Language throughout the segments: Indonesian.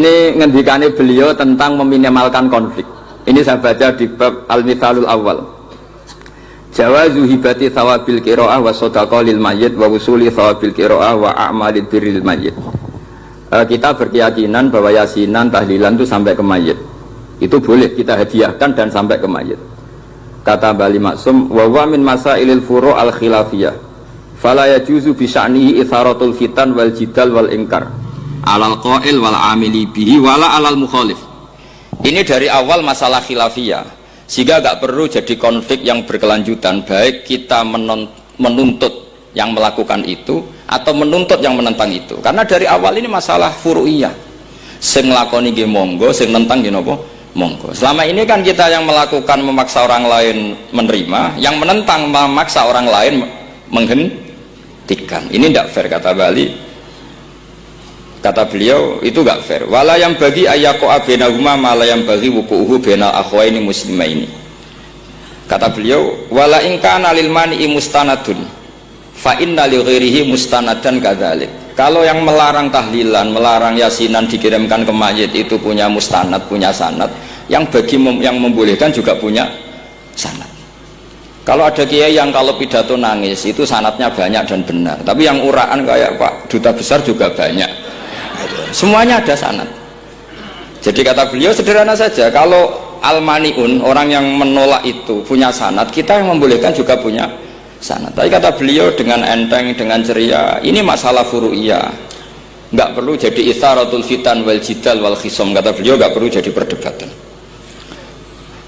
Ini ngendikane beliau tentang meminimalkan konflik. Ini saya baca di bab Al-Mithalul Awal. Jawazu hibati thawabil qiraah wa shadaqah lil mayyit wa wusuli thawabil qiraah wa a'malid birril mayyit. Kita berkeyakinan bahwa yasinan, tahlilan itu sampai ke mayit. Itu boleh kita hadiahkan dan sampai ke mayit. Kata Bali Maksum, wa wa min masailil furu' al khilafiyah. Fala yajuzu bi sya'nihi itharatul fitan wal jidal wal ingkar. Alal qail wal amili bihi wala alal mukhalif. Ini dari awal masalah khilafiyah, sehingga gak perlu jadi konflik yang berkelanjutan, baik kita menuntut yang melakukan itu atau menuntut yang menentang itu. Karena dari awal ini masalah furu'iyah. Sing nglakoni nggih monggo, sing nentang nggih napa? Monggo. Selama ini kan kita yang melakukan memaksa orang lain menerima, yang menentang memaksa orang lain menghentikan. Ini tidak fair, kata Bali. Kata beliau itu gak fair. Wala yang bagi ayaqa bainahuma ma la yang bagi wuqu'uhu bainal akhwaini muslimaini. Kata beliau, wala in kana lil mani'i mustanadun fa inna li ghairihi mustanadan kadzalik. Kalau yang melarang tahlilan, melarang yasinan dikirimkan ke mayit itu punya mustanad, punya sanad, yang bagi yang membolehkan juga punya sanad. Kalau ada kiai yang kalau pidato nangis itu sanadnya banyak dan benar, tapi yang uraan kayak Pak Duta Besar juga banyak. Semuanya ada sanad. Jadi kata beliau sederhana saja, kalau al-mani'un, orang yang menolak itu punya sanad, kita yang membolehkan juga punya sanad. Tapi kata beliau dengan enteng, dengan ceria, ini masalah furu'iyah, nggak perlu jadi itharatul fitan wal jidal wal khisom. Kata beliau nggak perlu jadi perdebatan.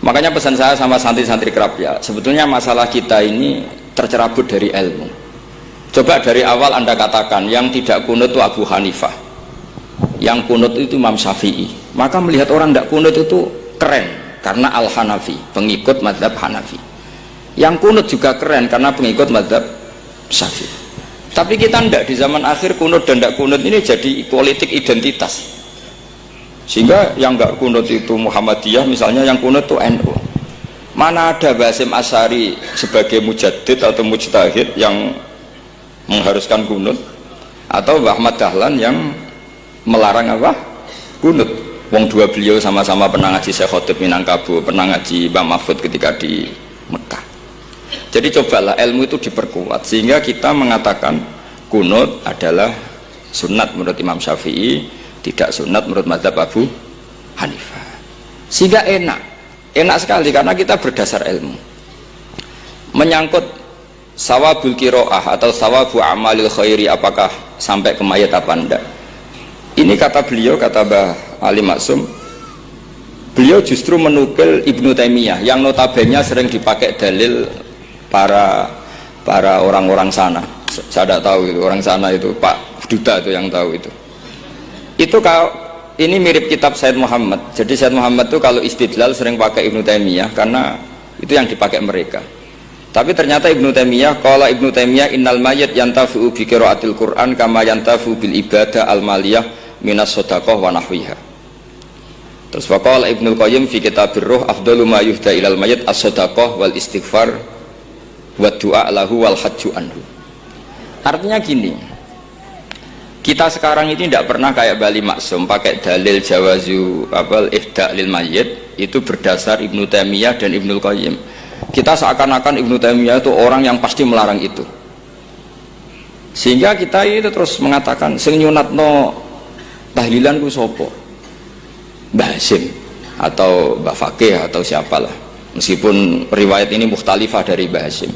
Makanya pesan saya sama santri-santri kerap ya, sebetulnya masalah kita ini tercerabut dari ilmu. Coba dari awal Anda katakan yang tidak kunut itu Abu Hanifah, yang kunut itu Imam Syafi'i, maka melihat orang tidak kunut itu keren karena Al-Hanafi, pengikut mazhab Hanafi. Yang kunut juga keren karena pengikut mazhab Syafi'i. Tapi kita tidak, di zaman akhir kunut dan tidak kunut ini jadi politik identitas, sehingga yang nggak kunut itu Muhammadiyah misalnya, yang kunut itu NU. Mana ada Basim Asy'ari sebagai mujaddid atau mujtahid yang mengharuskan kunut, atau Ahmad Dahlan yang melarang apa? Kunut. Wong dua beliau sama-sama pernah ngaji Syekh Khotib Minangkabau, pernah ngaji Mbah Mahfud ketika di Mekah. Jadi cobalah ilmu itu diperkuat sehingga kita mengatakan kunut adalah sunat menurut Imam Syafi'i, tidak sunat menurut mazhab Abu Hanifah. Sehingga enak sekali karena kita berdasar ilmu. Menyangkut sawabul qiraah atau sawabu amalil khairi, apakah sampai ke mayat apa enggak? Ini kata beliau, kata Mbah Ali Maksum, beliau justru menukil Ibnu Taimiyah yang notabene sering dipakai dalil para orang-orang sana. Saya tidak tahu itu orang sana, itu Pak Duta itu yang tahu itu. Itu kalau ini mirip kitab Said Muhammad. Jadi Said Muhammad itu kalau istidlal sering pakai Ibnu Taimiyah karena itu yang dipakai mereka. Tapi ternyata Ibnu Taimiyah, qala Ibnu Taimiyah innal mayyit yantafi'u bi qiraatil Qur'an kama yantafi'u bil ibadah al maliyah minas shadaqah wa nahwiha. Terus waqala Ibnu Qayyim fi kitabir ruh afdalu ma yuhda ilal mayyit as-shadaqah wal istighfar wa du'a lahu wal hajju anhu. Artinya gini, kita sekarang ini tidak pernah kayak Bali Maksum pakai dalil jawazu abal ihda lil mayyit itu berdasar Ibnu Taimiyah dan Ibnu Qayyim. Kita seakan-akan Ibnu Taimiyah itu orang yang pasti melarang itu, sehingga kita itu terus mengatakan sing nyunatno tahlilan ku sopo, Mbah Hasim atau Mbah Fakih atau siapalah, meskipun riwayat ini mukhtalifah dari Mbah Hasim.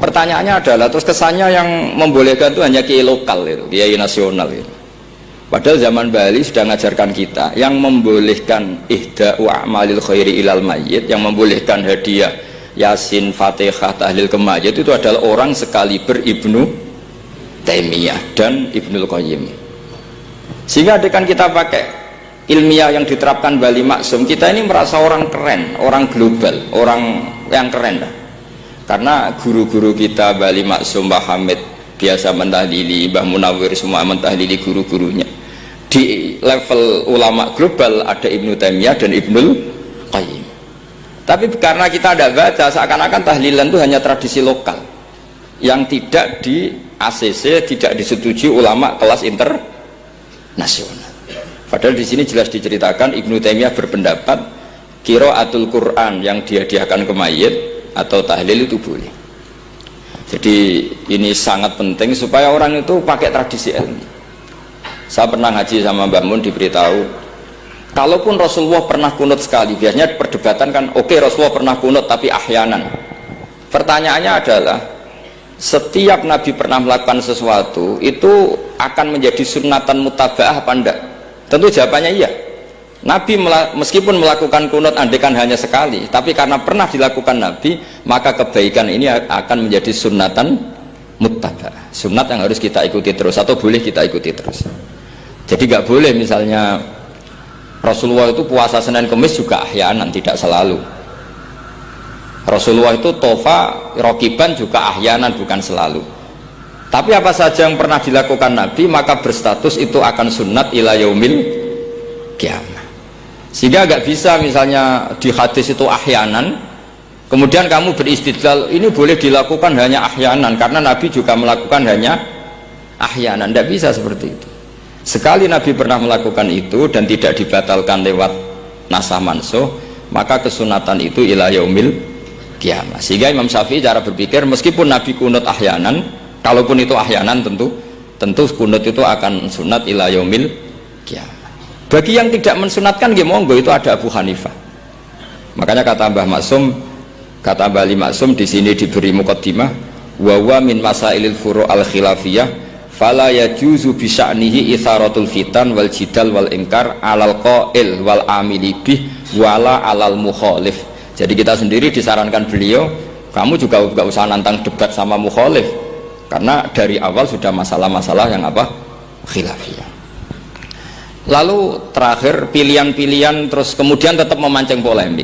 Pertanyaannya adalah terus kesannya yang membolehkan itu hanya kiai lokal itu, kiai nasional itu. Padahal zaman Bali sudah mengajarkan kita yang membolehkan ihda'u a'malil khairi ilal mayyit, yang membolehkan hadiah Yasin, Fatihah, tahlil ke mayit itu adalah orang sekaliber Ibnu Taimiyah dan Ibnu Qayyim. Sehingga dengan kita pakai ilmiah yang diterapkan Bali Maksum, kita ini merasa orang keren, orang global, orang yang keren lah. Karena guru-guru kita Bali Maksum, Mbah Hamid biasa mentahlili, Mbah Munawir semua mentahlili guru-gurunya. Di level ulama global ada Ibnu Taimiyah dan Ibnu Qayyim. Tapi karena kita tidak baca, seakan-akan tahlilan itu hanya tradisi lokal yang tidak di ACC, tidak disetujui ulama kelas internasional. Padahal di sini jelas diceritakan Ibnu Taimiyah berpendapat qiraatul Quran yang dihadiahkan ke mayit atau tahlil itu boleh. Jadi ini sangat penting supaya orang itu pakai tradisi ilmu. Saya pernah ngaji sama Mbak Mun, diberitahu kalaupun Rasulullah pernah kunut sekali, biasanya perdebatan kan oke, Rasulullah pernah kunut tapi ahyanan. Pertanyaannya adalah setiap Nabi pernah melakukan sesuatu itu akan menjadi sunnatan mutaba'ah apa enggak? Tentu jawabannya iya. Nabi meskipun melakukan kunut andekan hanya sekali, tapi karena pernah dilakukan Nabi, maka kebaikan ini akan menjadi sunnatan mutaba'ah, sunnat yang harus kita ikuti terus atau boleh kita ikuti terus. Jadi nggak boleh misalnya Rasulullah itu puasa Senin Kemis juga ahyanan, tidak selalu. Rasulullah itu tofa rokiban juga ahyanan, bukan selalu. Tapi apa saja yang pernah dilakukan Nabi maka berstatus itu akan sunnat ila yaumil qiyamah. Sehingga nggak bisa misalnya di hadis itu ahyanan kemudian kamu beristidlal ini boleh dilakukan hanya ahyanan karena Nabi juga melakukan hanya ahyanan. Tidak bisa seperti itu. Sekali Nabi pernah melakukan itu dan tidak dibatalkan lewat nasah mansuh, maka kesunatan itu ila yaumil qiyamah. Sehingga Imam Syafi'i cara berpikir meskipun Nabi kunut ahyanan, kalaupun itu ahyanan tentu kunut itu akan sunat ila yaumil qiyamah. Bagi yang tidak mensunatkan ya monggo, itu ada Abu Hanifah. Makanya kata Mbah Maksum, kata Mbah Ali Maksum di sini diberi muqaddimah wa wa min masailil furu' al khilafiyah fala yajuzu bi sya'nihi itharatul fitan wal jidal wal ingkar alal qail wal amili bih wala alal mukhalif. Jadi kita sendiri disarankan beliau, kamu juga gak usah nantang debat sama mukhalif karena dari awal sudah masalah-masalah yang apa? Khilafiyah. Lalu terakhir pilihan-pilihan terus kemudian tetap memancing polemik.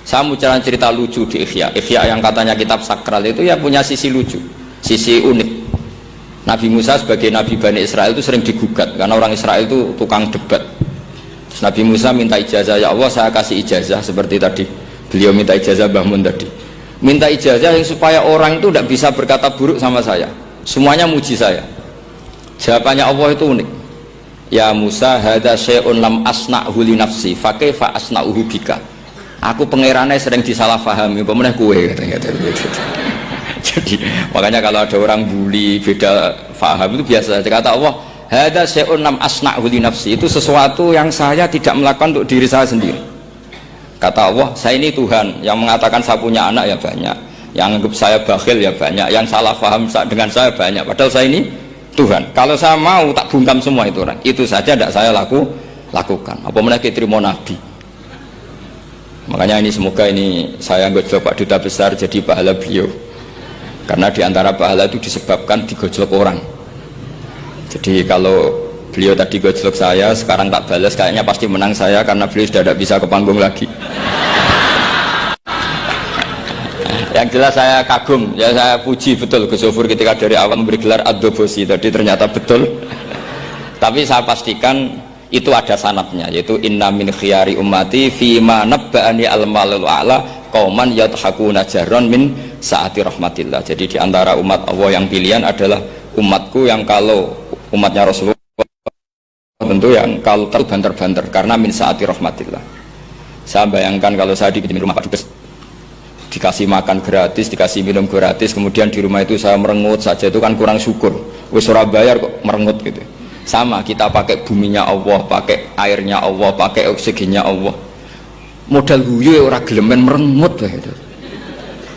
Saya mau cerita lucu di Ihya yang katanya kitab sakral itu ya punya sisi lucu, sisi unik. Nabi Musa sebagai Nabi Bani Israel itu sering digugat karena orang Israel itu tukang debat. Terus Nabi Musa minta ijazah, ya Allah saya kasih ijazah seperti tadi beliau minta ijazah Mbah Mun tadi, minta ijazah yang supaya orang itu tidak bisa berkata buruk sama saya, semuanya muji saya. Jawabannya Allah itu unik, ya Musa hadza syai'un lam asna'hu li nafsi fa kaifa asna'uhu bika. Aku pangerane sering disalahpahami apa meneh kowe katanya. Jadi makanya kalau ada orang bully beda paham itu biasa. Kata Allah hadza syai'un lam asna'hu li nafsi, itu sesuatu yang saya tidak melakukan untuk diri saya sendiri. Kata Allah, saya ini Tuhan, yang mengatakan saya punya anak ya banyak, yang anggap saya bakhil ya banyak, yang salah paham dengan saya banyak, padahal saya ini Tuhan. Kalau saya mau tak bungkam semua itu orang, itu saja tidak saya lakukan. Apa mana kita terima Nabi. Makanya ini semoga ini saya gojlok Pak Duta Besar jadi pahala beliau, karena diantara pahala itu disebabkan digojlok orang. Jadi kalau beliau tadi gojlok saya, sekarang tak balas, kayaknya pasti menang saya karena beliau sudah tidak bisa ke panggung lagi. Yang jelas saya kagum, ya saya puji betul Gus Zofur ketika dari awal memberi gelar Ad-Dobosi tadi ternyata betul. Tapi saya pastikan itu ada sanadnya, yaitu inna min khiyari ummati fima nabba'ani al-malul a'la qauman yadhakuna jarron min saati rahmatillah. Jadi diantara umat Allah yang pilihan adalah umatku yang kalau umatnya Rasulullah tentu yang kalau banter-banter karena min saati rahmatillah. Saya bayangkan kalau saya di rumah Pak Dubes dikasih makan gratis, dikasih minum gratis, kemudian di rumah itu saya merengut saja, itu kan kurang syukur. Wis ora bayar kok merengut gitu. Sama kita pakai buminya Allah, pakai airnya Allah, pakai oksigennya Allah. Modal guyu ora gelemen merengut gitu.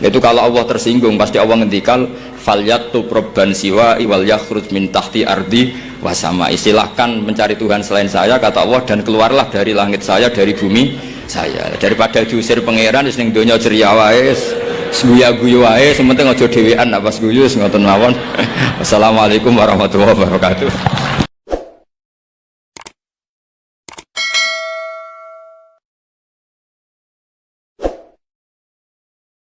Itu kalau Allah tersinggung pasti Allah ngendikan falyatu probban siwa iwal yakhruj min tahti ardi wasama. Silahkan mencari Tuhan selain saya kata Allah dan keluarlah dari langit saya, dari bumi saya. Daripada diusir pangeran wis ning donya ceria wae, guyu wae, sementing aja dhewean apa guyu ngoten mawon. Wassalamualaikum warahmatullahi wabarakatuh.